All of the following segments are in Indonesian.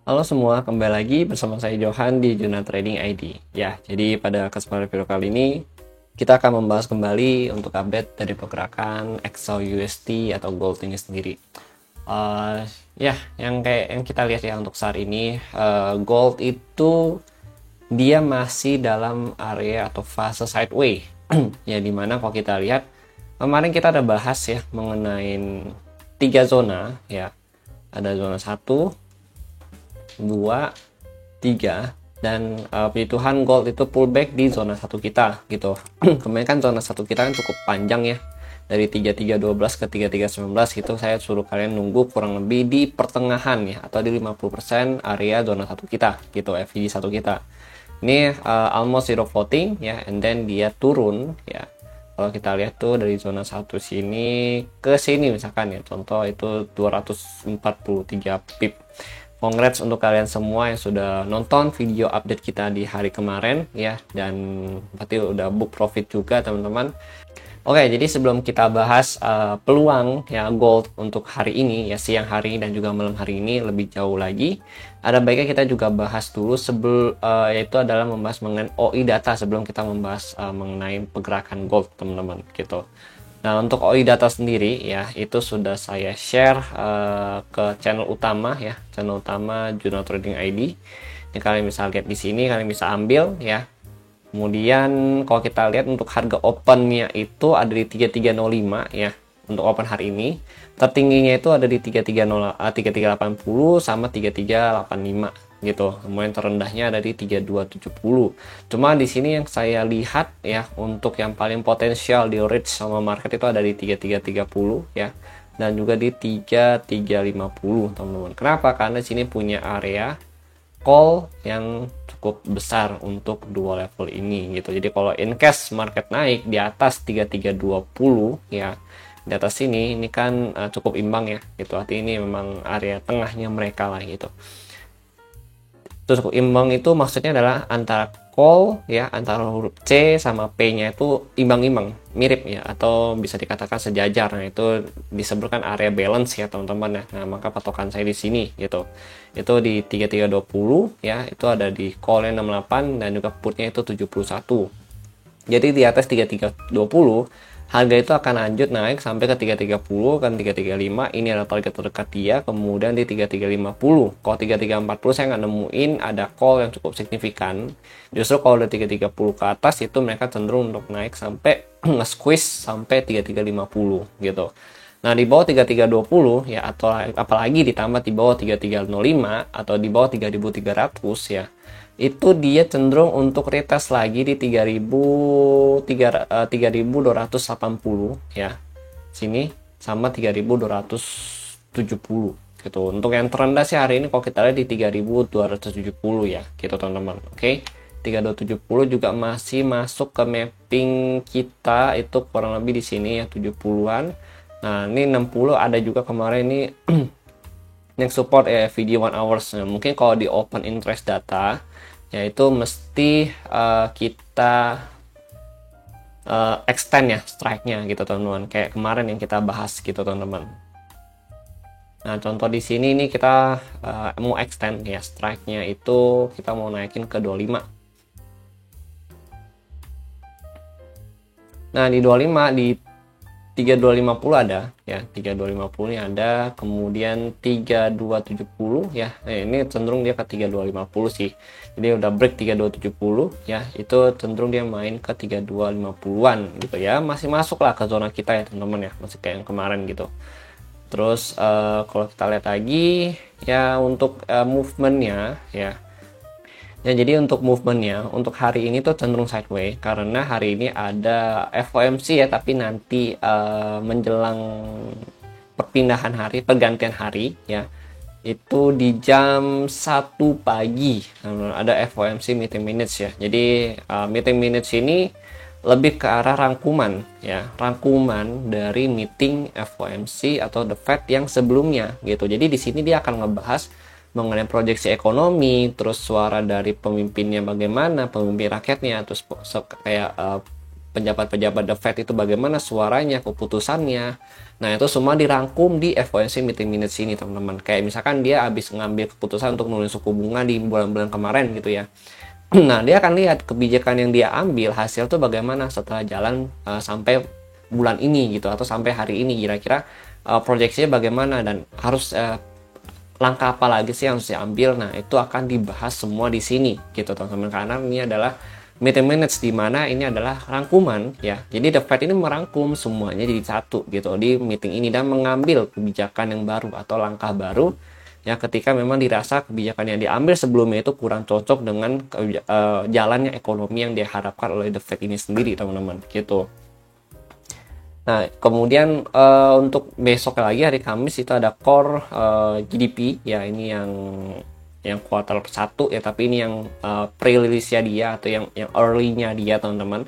Halo semua, kembali lagi bersama saya Johan di Juna Trading ID. Ya, jadi pada kesempatan video kali ini kita akan membahas kembali untuk update dari pergerakan XAU USD atau gold ini sendiri. Uh, yang kita lihat ya untuk saat ini, gold itu dia masih dalam area atau fase sideways. Ya, dimana kalau kita lihat kemarin kita ada bahas ya mengenai tiga zona ya. Ada zona 1, 2, 3, dan puji Tuhan gold itu pullback di zona 1 kita gitu. Kemarin kan zona 1 kita kan cukup panjang ya, dari 3312 ke 3319 gitu. Saya suruh kalian nunggu kurang lebih di pertengahan ya, atau di 50% area zona 1 kita gitu, FVG 1 kita. Ini almost zero floating ya, and then dia turun ya. Kalau kita lihat tuh dari zona 1 sini ke sini misalkan ya, contoh itu 243 pip. Congrats untuk kalian semua yang sudah nonton video update kita di hari kemarin ya, dan berarti udah book profit juga teman-teman. Oke, jadi sebelum kita bahas peluang ya gold untuk hari ini ya, siang hari dan juga malam hari ini lebih jauh lagi, ada baiknya kita juga bahas dulu yaitu adalah membahas mengenai OI data sebelum kita membahas mengenai pergerakan gold teman-teman gitu. Nah, untuk OI data sendiri ya, itu sudah saya share ke channel utama ya, channel utama Juna Trading ID. Ini kalian bisa lihat di sini, kalian bisa ambil ya. Kemudian kalau kita lihat untuk harga opennya itu ada di 3305 ya, untuk open hari ini. Tertingginya itu ada di 3380 sama 3385 gitu. Kemudian terendahnya ada di 3270. Cuma di sini yang saya lihat ya, untuk yang paling potensial di reach sama market itu ada di 3330 ya, dan juga di 3350 teman-teman. Kenapa? Karena di sini punya area call yang cukup besar untuk dua level ini gitu. Jadi kalau in case market naik di atas 3320 ya, di atas ini kan cukup imbang ya gitu. Artinya ini memang area tengahnya mereka lah gitu. Terus imbang itu maksudnya adalah antara call ya, antara huruf C sama P-nya itu imbang-imbang, mirip ya, atau bisa dikatakan sejajar. Nah, itu disebutkan area balance ya teman-teman ya. Nah, maka patokan saya di sini gitu. Itu di 3320 ya, itu ada di call-nya 68 dan juga put-nya itu 71. Jadi di atas 3320 harga itu akan lanjut naik sampai ke 3330, kan 3335, ini adalah target terdekat dia. Kemudian di 3350, kalau 3340 saya nggak nemuin ada call yang cukup signifikan. Justru kalau dari 3330 ke atas itu mereka cenderung untuk naik sampai nge-squeeze sampai 3350 gitu. Nah, di bawah 3320 ya, atau apalagi ditambah di bawah 3305 atau di bawah 3300 ya, itu dia cenderung untuk retest lagi di 3280 ya. Sini sama 3270 gitu. Untuk yang terendah sih hari ini kalau kita lihat di 3270 ya, gitu teman-teman. Oke. 3270 juga masih masuk ke mapping kita, itu kurang lebih di sini ya 70-an. Nah, ini 60 ada juga kemarin ini yang support ya video 1 hours. Nah, mungkin kalau di open interest data yaitu mesti kita extend ya strike-nya gitu teman-teman, kayak kemarin yang kita bahas gitu teman-teman. Nah, contoh di sini ini kita mau extend ya strike-nya, itu kita mau naikin ke 25. Nah, di 25 di 3250 ada ya, 3250 ini ada, kemudian 3270 ya. Nah, ini cenderung dia ke 3250 sih. Jadi udah break 3270 ya, itu cenderung dia main ke 3250-an gitu ya. Masih masuk lah ke zona kita ya teman-teman ya, masih kayak yang kemarin gitu. Terus kalau kita lihat lagi ya untuk movementnya ya. Ya, jadi untuk movementnya untuk hari ini tuh cenderung sideways karena hari ini ada FOMC ya, tapi nanti menjelang perpindahan hari, pergantian hari ya, itu di jam 1 pagi ada FOMC meeting minutes ya. Jadi meeting minutes ini lebih ke arah rangkuman ya, rangkuman dari meeting FOMC atau the Fed yang sebelumnya gitu. Jadi di sini dia akan ngebahas mengenai proyeksi ekonomi, terus suara dari pemimpinnya bagaimana, pemimpin rakyatnya, terus kayak pejabat-pejabat The Fed itu bagaimana suaranya, keputusannya. Nah, itu semua dirangkum di FOMC meeting minutes ini, teman-teman. Kayak misalkan dia habis ngambil keputusan untuk nulis suku bunga di bulan-bulan kemarin gitu ya. Nah, dia akan lihat kebijakan yang dia ambil, hasil tuh bagaimana setelah jalan sampai bulan ini gitu, atau sampai hari ini, kira-kira proyeksinya bagaimana, dan harus langkah apa lagi sih yang harus diambil. Nah, itu akan dibahas semua di sini gitu, teman-teman. Karena ini adalah meeting minutes, di mana ini adalah rangkuman ya. Jadi The Fed ini merangkum semuanya jadi satu gitu di meeting ini, dan mengambil kebijakan yang baru atau langkah baru ya ketika memang dirasa kebijakan yang diambil sebelumnya itu kurang cocok dengan jalannya ekonomi yang diharapkan oleh The Fed ini sendiri, teman-teman gitu. Nah, kemudian untuk besok lagi hari Kamis itu ada core GDP ya, ini yang kuartal 1 ya, tapi ini yang pre-release-nya dia atau yang early-nya dia, teman-teman.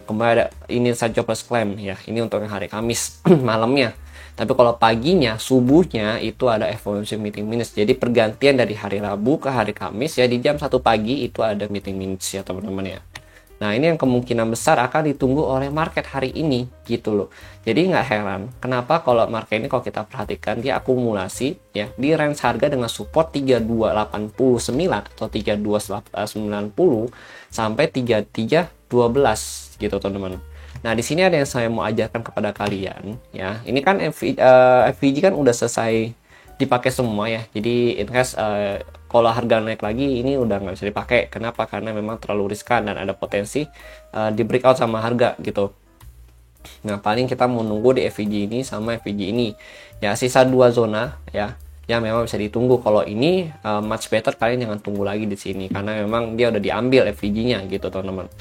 Kemudian ada ini saja plus claim ya, ini untuk hari Kamis malamnya. Tapi kalau paginya, subuhnya itu ada FOMC meeting minutes. Jadi pergantian dari hari Rabu ke hari Kamis ya, di jam 1 pagi itu ada meeting minutes ya, teman-teman ya. Nah, ini yang kemungkinan besar akan ditunggu oleh market hari ini gitu loh. Jadi nggak heran kenapa kalau market ini, kalau kita perhatikan, dia akumulasi ya di range harga dengan support 3289 atau 3290 sampai 3312 gitu, teman-teman. Nah, di sini ada yang saya mau ajarkan kepada kalian ya. Ini kan FVG kan udah selesai dipakai semua ya. Jadi in case kalau harga naik lagi, ini udah nggak bisa dipakai. Kenapa? Karena memang terlalu riskan dan ada potensi di breakout sama harga gitu. Nah, paling kita mau nunggu di FVG ini sama FVG ini ya, sisa 2 zona ya yang memang bisa ditunggu. Kalau ini much better kalian jangan tunggu lagi di sini, karena memang dia udah diambil FVG-nya gitu, teman-teman.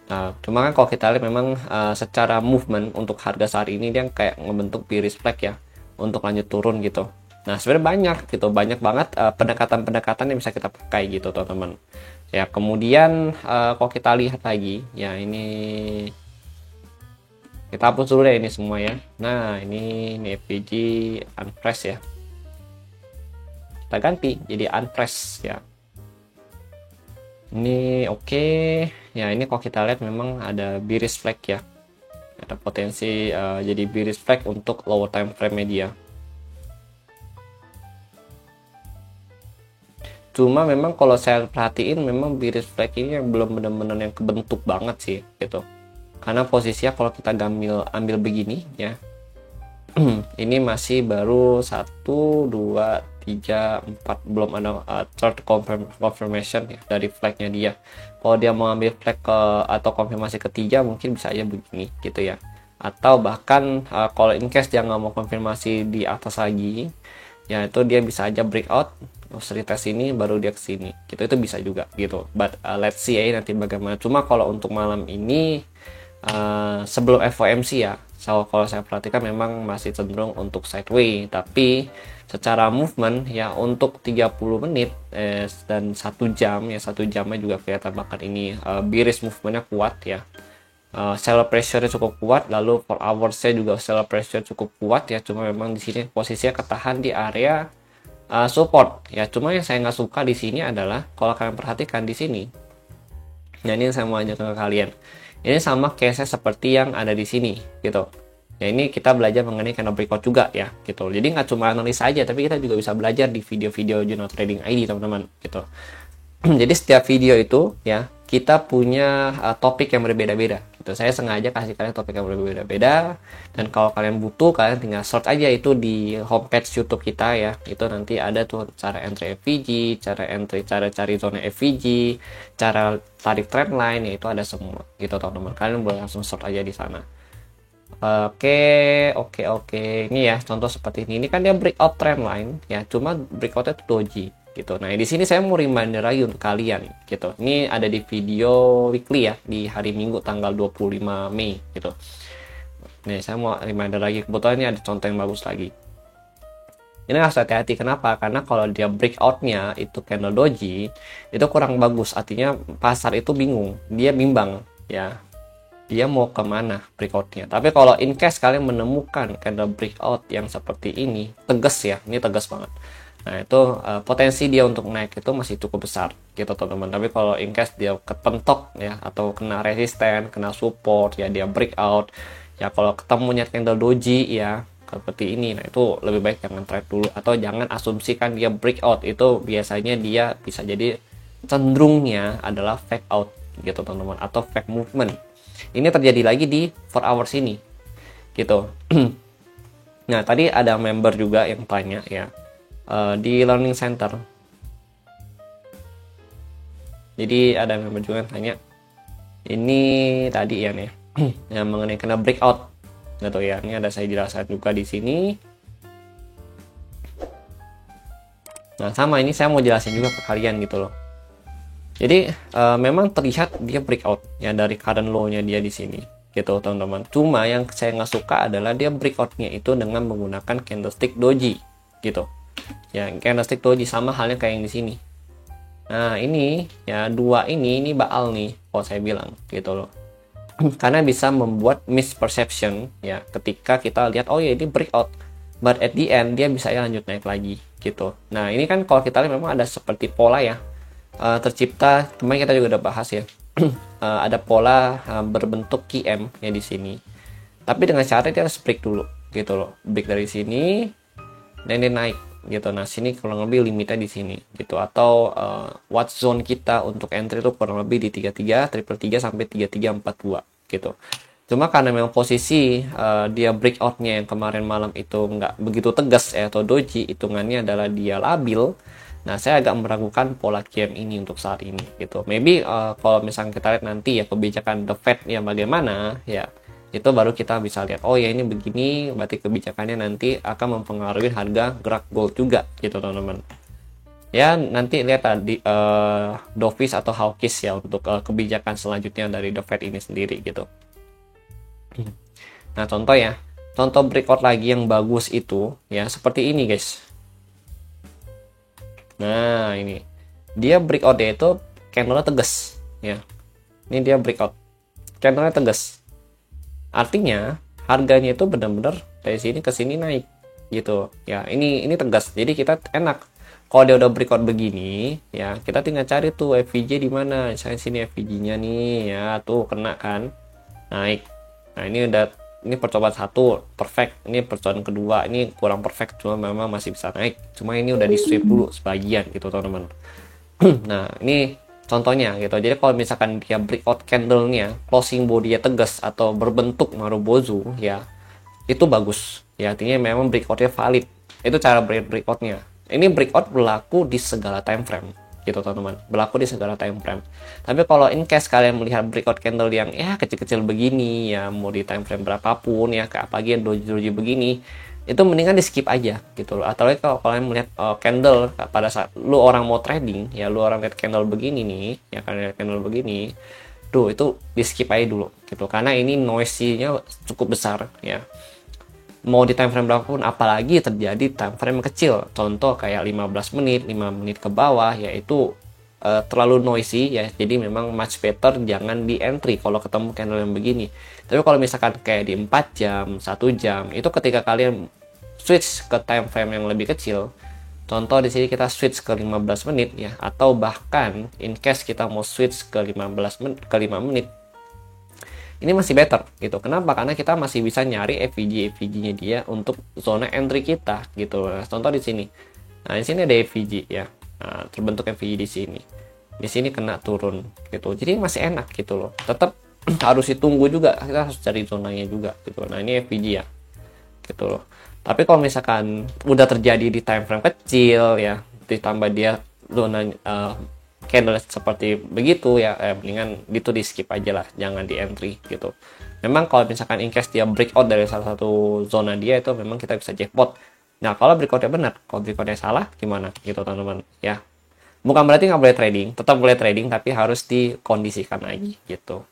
Nah, cuma kan kalau kita lihat memang secara movement untuk harga saat ini dia kayak ngebentuk bearish flag ya untuk lanjut turun gitu. Nah, sebenarnya banyak banget pendekatan-pendekatan yang bisa kita pakai gitu, teman-teman. Ya, kemudian kalau kita lihat lagi ya, ini kita hapus dulu deh ini semua ya. Nah, ini FVG unpress ya. Kita ganti jadi unpress ya. Ini oke. Ya, ini kalau kita lihat memang ada bearish flag ya. Ada potensi jadi bearish flag untuk lower time frame media. Cuma memang kalau saya perhatiin, memang bearish flag ini yang belum benar-benar yang kebentuk banget sih gitu. Karena posisinya kalau kita ambil begini ya. Ini masih baru 1 2 3 4, belum ada third confirmation ya dari flagnya dia. Kalau dia mau ambil flag atau konfirmasi ketiga, mungkin bisa aja begini gitu ya. Atau bahkan kalau in case dia nggak mau konfirmasi di atas lagi ya, itu dia bisa aja breakout, retest ini baru dia kesini gitu, itu bisa juga gitu. But let's see ya nanti bagaimana. Cuma kalau untuk malam ini sebelum FOMC ya, kalau saya perhatikan memang masih cenderung untuk sideways, tapi secara movement ya untuk 30 menit dan 1 jam ya, 1 jamnya juga kelihatan bahkan ini bearish movementnya kuat ya. Seller pressure cukup kuat, lalu for hours-nya juga seller pressure cukup kuat ya. Cuma memang di sini posisinya ketahan di area support ya. Cuma yang saya nggak suka di sini adalah kalau kalian perhatikan di sini. Nah, ini yang saya mau ajarkan ke kalian. Ini sama case-nya seperti yang ada di sini gitu. Ya, ini kita belajar mengenai candle breakout juga ya gitu. Jadi nggak cuma analisa aja, tapi kita juga bisa belajar di video-video Juno Trading ID, teman-teman gitu. Jadi setiap video itu ya kita punya topik yang berbeda-beda gitu. Saya sengaja kasih kalian topik yang berbeda-beda, dan kalau kalian butuh, kalian tinggal search aja itu di homepage YouTube kita ya. Itu nanti ada tuh cara entry FVG, cara cari zona FVG, cara tarik trendline ya, itu ada semua gitu, teman-teman. Kalian boleh langsung search aja di sana. Oke. Ini ya contoh seperti ini. Ini kan dia breakout trendline ya, cuma breakoutnya itu doji gitu. Nah, di sini saya mau reminder lagi untuk kalian gitu. Ini ada di video weekly ya, di hari Minggu tanggal 25 Mei gitu. Nih, saya mau reminder lagi, kebetulan ini ada contoh yang bagus lagi. Ini harus hati-hati, kenapa? Karena kalau dia breakoutnya itu candle doji, itu kurang bagus. Artinya pasar itu bingung, dia bimbang ya, dia mau kemana breakoutnya. Tapi kalau in case kalian menemukan candle breakout yang seperti ini, tegas ya, ini tegas banget. Nah itu potensi dia untuk naik itu masih cukup besar gitu teman-teman. Tapi kalau in case dia kepentok ya atau kena resisten, kena support ya, dia breakout ya, kalau ketemunya candle doji ya seperti ini, nah itu lebih baik jangan trade dulu atau jangan asumsikan dia breakout. Itu biasanya dia bisa jadi cenderungnya adalah fake out gitu teman-teman, atau fake movement. Ini terjadi lagi di 4 hours ini gitu. Nah tadi ada member juga yang tanya ya, di learning center. Jadi ada member juga yang tanya ini tadi ya nih yang mengenai kena breakout gitu ya. Ini ada saya jelaskan juga di sini. Nah sama, ini saya mau jelasin juga ke kalian gitu loh. Jadi memang terlihat dia breakout ya dari current low-nya dia di sini gitu teman-teman. Cuma yang saya nggak suka adalah dia breakout-nya itu dengan menggunakan candlestick doji gitu. Ya, candlestick doji sama halnya kayak yang di sini. Nah, ini ya dua ini baal nih kalau saya bilang gitu loh. Karena bisa membuat misperception ya ketika kita lihat oh ya ini breakout, but at the end dia bisa ya lanjut naik lagi gitu. Nah, ini kan kalau kita lihat memang ada seperti pola ya. Tercipta, kemarin kita juga udah bahas ya. Ada pola berbentuk QM ya di sini. Tapi dengan cara dia harus break dulu gitu loh. Break dari sini dan dia naik gitu. Nah sini kurang lebih limitnya di sini gitu, atau watch zone kita untuk entry itu kurang lebih di 33 sampai 3342 gitu. Cuma karena memang posisi dia breakoutnya yang kemarin malam itu nggak begitu tegas ya, atau doji hitungannya adalah dia labil. Nah saya agak meragukan pola QM ini untuk saat ini gitu. Maybe kalau misalnya kita lihat nanti ya kebijakan The Fed yang bagaimana ya, itu baru kita bisa lihat oh ya ini begini, berarti kebijakannya nanti akan mempengaruhi harga gerak gold juga gitu teman-teman ya. Nanti lihat tadi dovish atau hawkish ya untuk kebijakan selanjutnya dari The Fed ini sendiri gitu. Nah contoh ya, contoh breakout lagi yang bagus itu ya seperti ini guys. Nah ini dia breakoutnya itu candlenya tegas ya, ini dia breakout candlenya tegas. Artinya harganya itu benar-benar dari sini ke sini naik gitu ya. Ini tegas, jadi kita enak kalau dia udah breakout begini ya, kita tinggal cari tuh FVJ di mana. Misalnya sini FVJ-nya nih ya, tuh kena kan naik. Nah ini udah, ini percobaan satu perfect, ini percobaan kedua ini kurang perfect, cuma memang masih bisa naik, cuma ini udah di sweep dulu sebagian gitu teman-teman. Nah ini contohnya gitu. Jadi kalau misalkan dia breakout candle-nya closing body-nya tegas atau berbentuk marubozu ya, itu bagus ya, artinya memang breakout-nya valid. Itu cara breakout-nya. Ini breakout berlaku di segala time frame gitu teman-teman, berlaku di segala time frame. Tapi kalau in case kalian melihat breakout candle yang ya kecil-kecil begini ya, mau di time frame berapapun ya, kayak apalagi doji-doji begini, itu mendingan di skip aja gitu loh. Atau kalau kalian melihat candle pada saat lu orang mau trading ya, lu orang lihat candle begini nih ya, kalian lihat candle begini tuh, itu di skip aja dulu gitu, karena ini noisy-nya cukup besar ya, mau di time frame berapapun, apalagi terjadi time frame kecil. Contoh kayak 15 menit 5 menit ke bawah ya, itu terlalu noisy ya, jadi memang much better jangan di entry kalau ketemu candle yang begini. Tapi kalau misalkan kayak di 4 jam 1 jam, itu ketika kalian switch ke time frame yang lebih kecil, contoh di sini kita switch ke 15 menit ya, atau bahkan in case kita mau switch ke 15 menit ke 5 menit, ini masih better gitu. Kenapa? Karena kita masih bisa nyari FVG-nya dia untuk zona entry kita gitu. Nah, contoh di sini. Nah, di sini ada FVG ya. Nah, terbentuk FVG di sini. Di sini kena turun gitu. Jadi masih enak gitu loh. Tetap harus ditunggu juga. Kita harus cari zonanya juga gitu. Nah, ini FVG ya. Gitu loh. Tapi kalau misalkan udah terjadi di time frame kecil ya, ditambah dia zona candle seperti begitu ya, mendingan itu di skip aja lah, jangan di entry gitu. Memang kalau misalkan in case dia breakout dari salah satu zona dia, itu memang kita bisa jackpot. Nah kalau breakoutnya benar, kalau breakoutnya salah gimana gitu teman-teman ya. Bukan berarti nggak boleh trading, tetap boleh trading, tapi harus dikondisikan lagi gitu.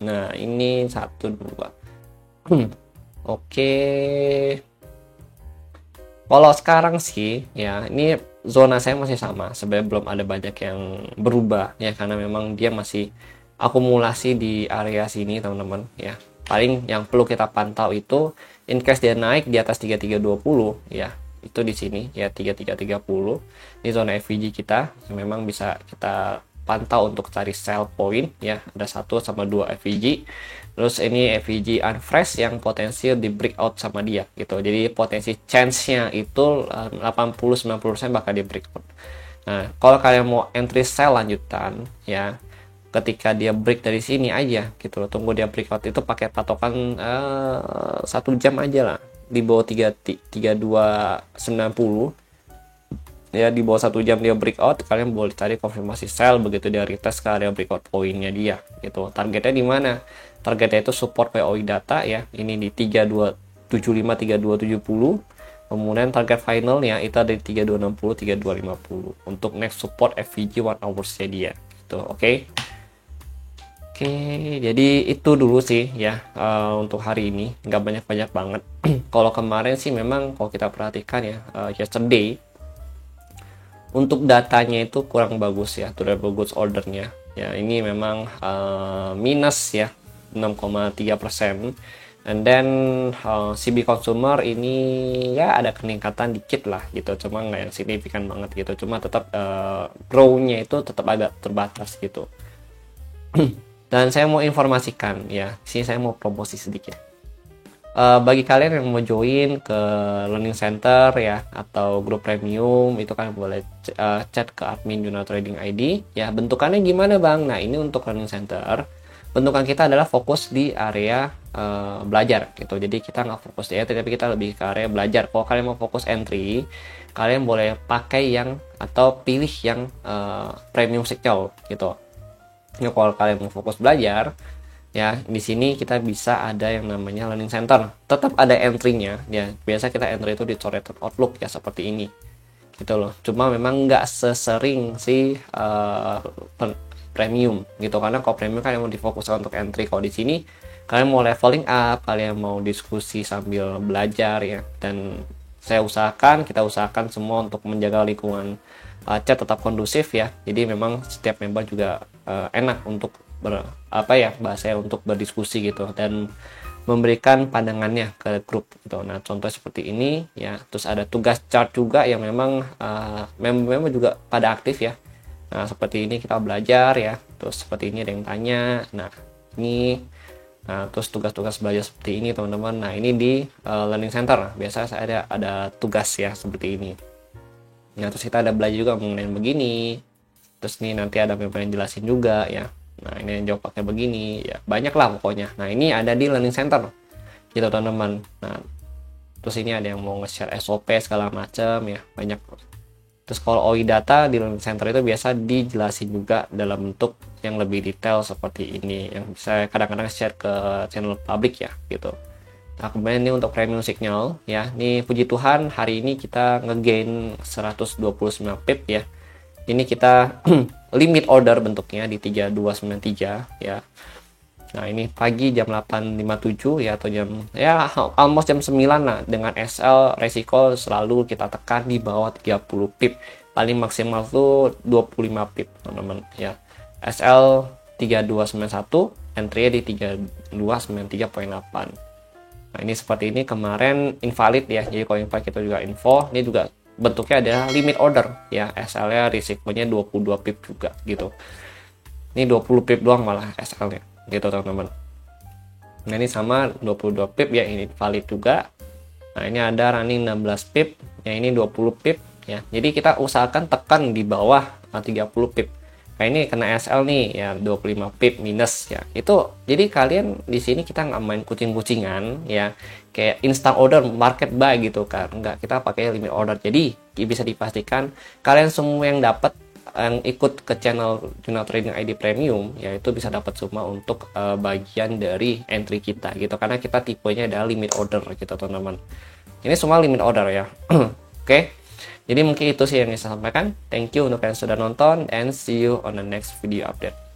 Nah ini 1 2 oke. Kalau sekarang sih ya, ini zona saya masih sama, sebenarnya belum ada banyak yang berubah ya, karena memang dia masih akumulasi di area sini teman-teman ya. Paling yang perlu kita pantau itu in case dia naik di atas 3320 ya, itu di sini ya 3330. Ini zona FVG kita yang memang bisa kita pantau untuk cari sell point ya, ada 1 sama 2 FVG. Terus ini FVG unfresh yang potensi di breakout sama dia gitu. Jadi potensi chance-nya itu 80-90% bakal di breakout. Nah, kalau kalian mau entry sell lanjutan ya, ketika dia break dari sini aja gitu loh, tunggu dia breakout itu pakai patokan 1 jam aja lah di bawah 3290 ya, di bawah 1 jam dia breakout, kalian boleh cari konfirmasi sell begitu dia retest ke area breakout poinnya dia gitu. Targetnya di mana? Targetnya itu support POI data ya, ini di 3275 3270. Kemudian target finalnya itu ada di 3260 3250 untuk next support FVG 1 hours-nya dia gitu. Oke. Oke, jadi itu dulu sih ya untuk hari ini, nggak banyak-banyak banget. Kalau kemarin sih memang kalau kita perhatikan ya, yesterday untuk datanya itu kurang bagus ya, durable goods ordernya ya, ini memang minus ya 6,3%. And then CB consumer ini ya ada peningkatan dikit lah gitu, cuma nggak yang signifikan banget gitu, cuma tetap grow-nya itu tetap agak terbatas gitu. Dan saya mau informasikan ya, sini saya mau promosi sedikit. Bagi kalian yang mau join ke learning center ya atau grup premium, itu kan boleh chat ke admin Juna Trading ID ya. Bentukannya gimana bang? Nah, ini untuk learning center, bentukan kita adalah fokus di area belajar gitu. Jadi kita nggak fokus di entry, tapi kita lebih ke area belajar. Kalau kalian mau fokus entry, kalian boleh pakai yang atau pilih yang premium signal gitu. Ya, kalau kalian mau fokus belajar ya, di sini kita bisa ada yang namanya learning center. Tetap ada entry-nya ya. Biasa kita entry itu di coretan Outlook ya, seperti ini gitu loh. Cuma memang nggak sesering si premium gitu, karena kalau premium kan yang mau difokuskan untuk entry. Kalau di sini kalian mau leveling up, kalian mau diskusi sambil belajar ya, dan kita usahakan semua untuk menjaga lingkungan chat tetap kondusif ya. Jadi memang setiap member juga enak untuk bahasanya untuk berdiskusi gitu, dan memberikan pandangannya ke grup gitu. Nah, contoh seperti ini ya. Terus ada tugas chart juga yang memang member juga pada aktif ya. Nah, seperti ini kita belajar ya. Terus seperti ini ada yang tanya. Nah, ini terus tugas-tugas belajar seperti ini teman-teman. Nah, ini di learning center. Biasa saya ada tugas ya seperti ini. Nah, terus kita ada belajar juga mengenai begini. Terus nih nanti ada member yang jelasin juga ya. Nah, ini yang jawab pakai begini ya, banyak lah pokoknya. Nah, ini ada di learning center gitu teman-teman. Nah, terus ini ada yang mau nge-share SOP segala macam ya, banyak. Terus kalau OI data di learning center itu biasa dijelasin juga dalam bentuk yang lebih detail seperti ini, yang bisa kadang-kadang share ke channel publik ya gitu. Nah, kemudian ini untuk premium signal ya. Ini puji Tuhan hari ini kita nge-gain 129 pip ya. Ini kita limit order bentuknya di 3293 ya. Nah, ini pagi jam 8.57 ya, atau jam ya almost jam 9 lah. Dengan SL resiko selalu kita tekan di bawah 30 pip. Paling maksimal tuh 25 pip, teman-teman ya. SL 3291, entry di 3293.8. Nah, ini seperti ini kemarin invalid ya. Jadi kalau invalid kita juga info. Ini juga bentuknya ada limit order ya, SL-nya risikonya 22 pip juga gitu. Ini 20 pip doang malah SL-nya gitu teman-teman. Nah, ini sama 22 pip ya, ini valid juga. Nah, ini ada running 16 pip ya, ini 20 pip ya. Jadi kita usahakan tekan di bawah 30 pip. Nah, ini kena SL nih ya, 25 pip minus ya. Itu jadi kalian di sini kita nggak main kucing-kucingan ya, kayak instant order market buy gitu kan. Nggak, kita pakai limit order. Jadi bisa dipastikan kalian semua yang dapat, yang ikut ke channel Juna Trading ID Premium ya, itu bisa dapat semua untuk bagian dari entry kita gitu, karena kita tipenya adalah limit order gitu teman-teman. Ini semua limit order ya. Oke. Jadi mungkin itu sih yang saya sampaikan. Thank you untuk kalian sudah nonton, and see you on the next video update.